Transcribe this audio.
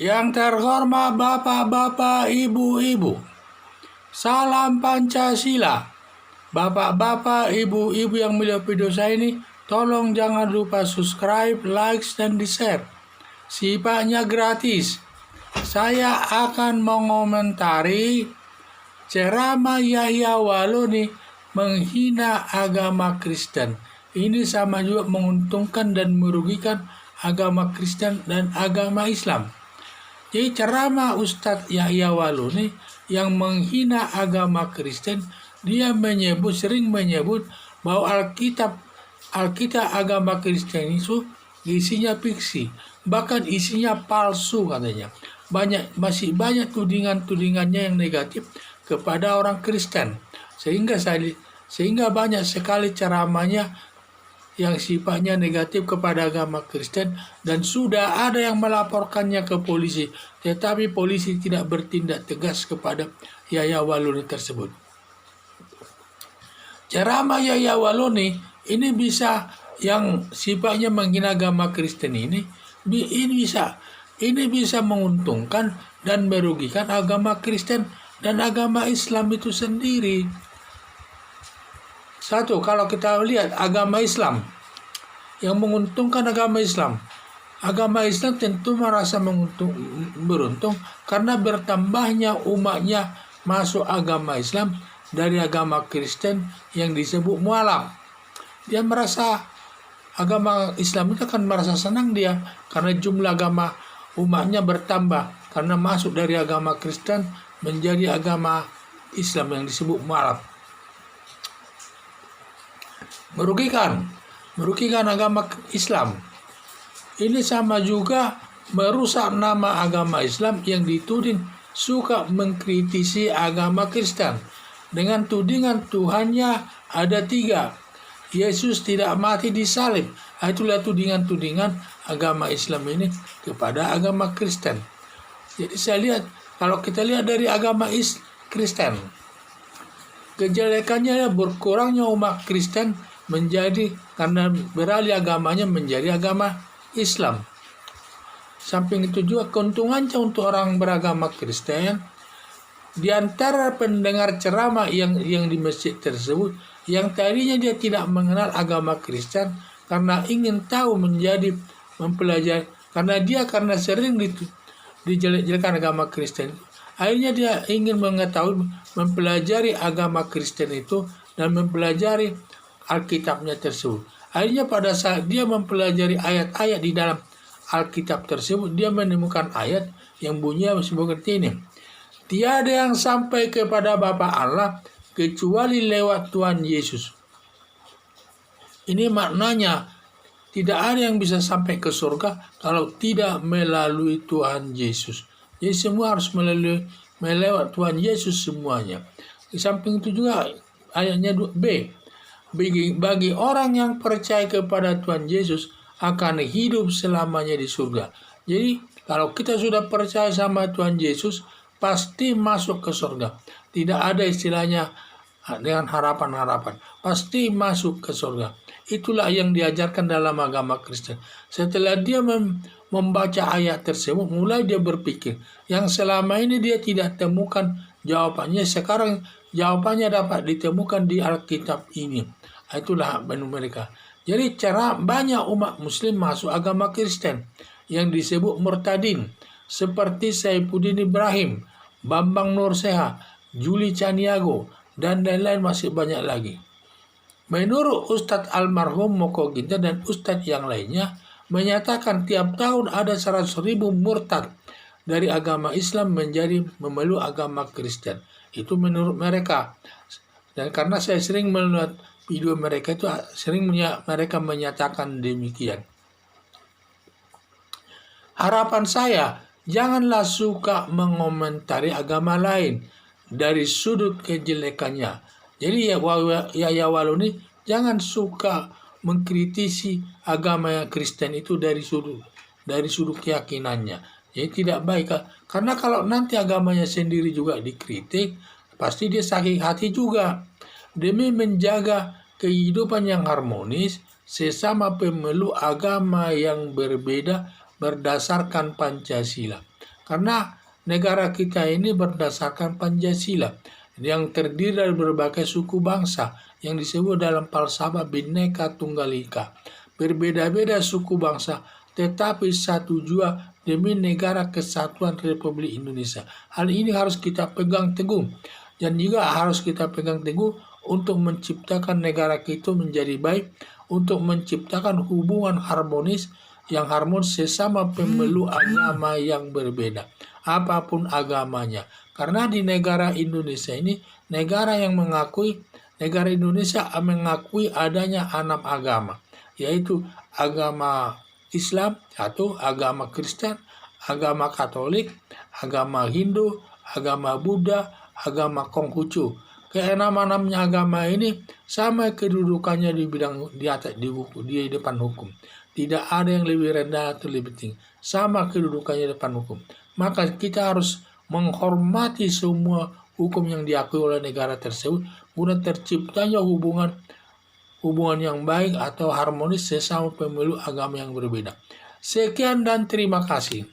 Yang terhormat bapak-bapak, ibu-ibu, salam Pancasila. Bapak-bapak, ibu-ibu yang melihat video saya ini, tolong jangan lupa subscribe, like, dan di-share. Sifatnya gratis. Saya akan mengomentari ceramah Yahya Waloni menghina agama Kristen. Ini sama juga menguntungkan dan merugikan agama Kristen dan agama Islam. Jadi ceramah Ustadz Yahya Waloni yang menghina agama Kristen, dia sering menyebut bahwa Alkitab agama Kristen itu isinya fiksi, bahkan isinya palsu katanya. Masih banyak tudingannya yang negatif kepada orang Kristen, sehingga banyak sekali ceramahnya yang sifatnya negatif kepada agama Kristen, dan sudah ada yang melaporkannya ke polisi, tetapi polisi tidak bertindak tegas kepada Yahya Waloni tersebut. Ceramah Yahya Waloni ini bisa, yang sifatnya menghina agama Kristen ini bisa menguntungkan dan merugikan agama Kristen dan agama Islam itu sendiri. Satu, kalau kita lihat agama Islam yang menguntungkan agama Islam tentu merasa beruntung karena bertambahnya umatnya masuk agama Islam dari agama Kristen yang disebut mualaf. Dia merasa agama Islam itu akan merasa senang dia karena jumlah agama umatnya bertambah karena masuk dari agama Kristen menjadi agama Islam yang disebut mualaf. Merugikan agama Islam. Ini sama juga merusak nama agama Islam yang dituding suka mengkritisi agama Kristen dengan tudingan Tuhannya ada 3. Yesus tidak mati di salib. Itulah tudingan-tudingan agama Islam ini kepada agama Kristen. Jadi saya lihat, kalau kita lihat dari agama Kristen, kejelekannya berkurangnya umat Kristen menjadi karena beralih agamanya menjadi agama Islam. Samping itu juga keuntungannya untuk orang beragama Kristen, di antara pendengar ceramah yang di masjid tersebut, yang tadinya dia tidak mengenal agama Kristen karena ingin tahu mempelajari, karena sering dijelek-jelekan agama Kristen, akhirnya dia ingin mempelajari agama Kristen itu dan mempelajari Alkitabnya tersebut. Akhirnya pada saat dia mempelajari ayat-ayat di dalam Alkitab tersebut, dia menemukan ayat yang bunyinya seperti ini. Tiada yang sampai kepada Bapa Allah kecuali lewat Tuhan Yesus. Ini maknanya tidak ada yang bisa sampai ke surga kalau tidak melalui Tuhan Yesus. Jadi semua harus melewat Tuhan Yesus semuanya. Di samping itu juga ayatnya B. Bagi orang yang percaya kepada Tuhan Yesus akan hidup selamanya di surga. Jadi kalau kita sudah percaya sama Tuhan Yesus, pasti masuk ke surga. Tidak ada istilahnya dengan harapan-harapan. Pasti masuk ke surga. Itulah yang diajarkan dalam agama Kristen. Setelah dia membaca ayat tersebut, mulai dia berpikir yang selama ini dia tidak temukan jawabannya, sekarang jawabannya dapat ditemukan di Alkitab ini. Itulah menu mereka. Jadi banyak umat muslim masuk agama Kristen yang disebut murtadin, seperti Saifuddin Ibrahim, Bambang Nurseha, Juli Caniago, dan lain-lain, masih banyak lagi. Menurut Ustadz almarhum Moko Ginta dan Ustadz yang lainnya, menyatakan tiap tahun ada 100.000 murtad dari agama Islam menjadi memeluk agama Kristen. Itu menurut mereka. Dan karena saya sering melihat video mereka, itu sering mereka menyatakan demikian. Harapan saya, janganlah suka mengomentari agama lain dari sudut kejelekannya. Jadi Yahya Waloni jangan suka mengkritisi agama Kristen itu dari sudut keyakinannya. Jadi tidak baik, karena kalau nanti agamanya sendiri juga dikritik, pasti dia sakit hati juga. Demi menjaga kehidupan yang harmonis sesama pemeluk agama yang berbeda berdasarkan Pancasila. Karena negara kita ini berdasarkan Pancasila yang terdiri dari berbagai suku bangsa yang disebut dalam falsafah Bhinneka Tunggal Ika. Berbeda-beda suku bangsa, tetapi satu jua demi negara kesatuan Republik Indonesia. Hal ini harus kita pegang teguh dan juga harus kita pegang teguh untuk menciptakan negara kita menjadi baik, untuk menciptakan hubungan harmonis sesama pemeluk agama yang berbeda, apapun agamanya. Karena di negara Indonesia ini, negara Indonesia mengakui adanya 6 agama, yaitu agama Islam atau agama Kristen, agama Katolik, agama Hindu, agama Buddha, agama Konghucu. Keenam-enamnya agama ini sama kedudukannya di depan hukum. Tidak ada yang lebih rendah atau lebih tinggi. Sama kedudukannya di depan hukum. Maka kita harus menghormati semua hukum yang diakui oleh negara tersebut guna terciptanya hubungan yang baik atau harmonis sesama pemeluk agama yang berbeda. Sekian dan terima kasih.